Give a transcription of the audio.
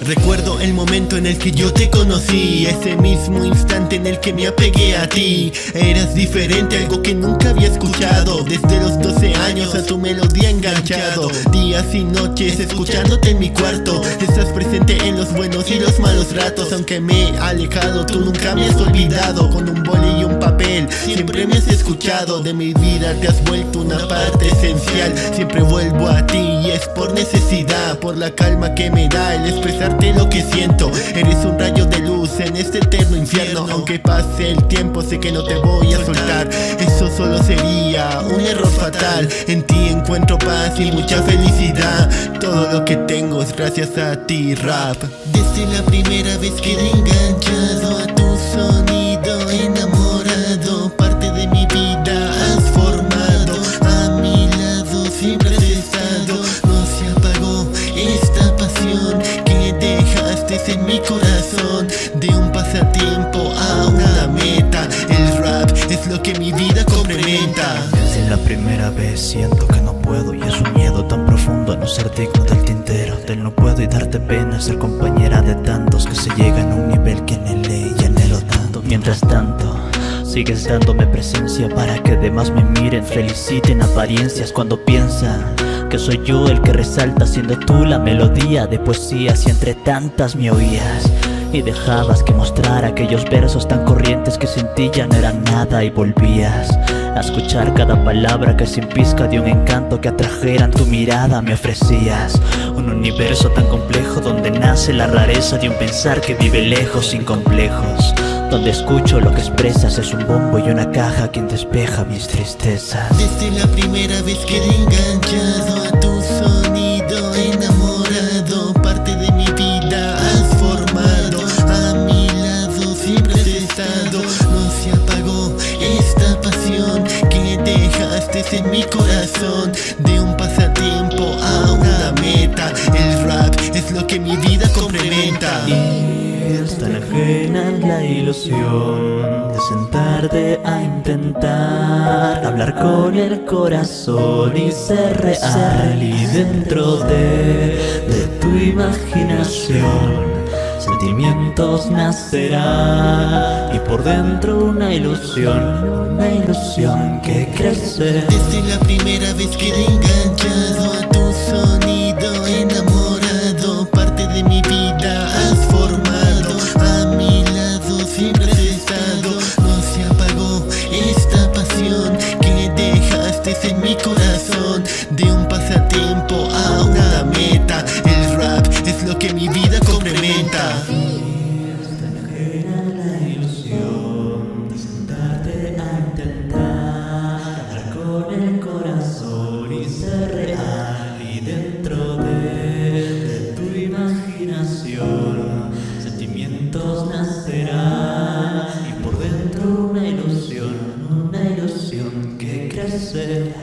Recuerdo el momento en el que yo te conocí, ese mismo instante en el que me apegué a ti. Eras diferente, algo que nunca había escuchado. Desde los 12 años a tu melodía enganchado, días y noches escuchándote en mi cuarto. Estás presente en los buenos y los malos ratos. Aunque me he alejado, tú nunca me has olvidado. Con un boli y un papel siempre me has escuchado. De mi vida te has vuelto una parte esencial. Siempre vuelvo a ti y es por necesidad, por la calma que me da el expresarte lo que siento. Eres un rayo de luz en este eterno infierno. Aunque pase el tiempo sé que no te voy a soltar. Eso solo sería un error fatal. En ti encuentro paz y mucha felicidad. Todo lo que tengo es gracias a ti, rap. Desde la primera vez quedé enganchado a tu sonido, enamorado. Parte de mi vida has formado, a mi lado siempre has estado. No se apagó esta pasión que dejaste en mi corazón. De un pasatiempo a una meta, el rap es lo que mi vida complementa. Desde la primera vez siento que no puedo, y es un miedo tan profundo a no ser digno del tintero. Del no puedo y darte pena, ser compañera de tantos que se llegan a un nivel que anhelé y anhelo tanto. Mientras tanto sigues dándome presencia para que demás me miren, feliciten apariencias cuando piensan que soy yo el que resalta, siendo tú la melodía de poesías. Y entre tantas me oías y dejabas que mostrara aquellos versos tan corrientes que sin ti ya no eran nada, y volvías a escuchar cada palabra que sin pizca de un encanto que atrajeran tu mirada me ofrecías. Un universo tan complejo donde nace la rareza de un pensar que vive lejos sin complejos, donde escucho lo que expresas es un bombo y una caja quien despeja mis tristezas. Desde la primera vez quedé enganchado a tu sonido, enamorado. Parte de mi vida has formado, a mi lado siempre has estado. No se apagó esta pasión que dejaste en mi corazón. De un pasatiempo a una meta, el rap es lo que mi vida complementa. Es tan ajena la ilusión de sentarte a intentar hablar con el corazón y ser real. Y dentro de tu imaginación sentimientos nacerán, y por dentro una ilusión que crece. Desde la primera vez quedé enganchado a tu sonido, enamorado. Parte de mi vida has formado, a mi lado siempre has estado. No se apagó esta pasión que dejaste en mi corazón. De un pasatiempo a una meta, el rap es lo que mi vida complementa. Es tan ajena la ilusión de sentarte a intentar hablar con el corazón y ser real. Y dentro de tu imaginación sentimientos nacerán, y por dentro una ilusión que crece.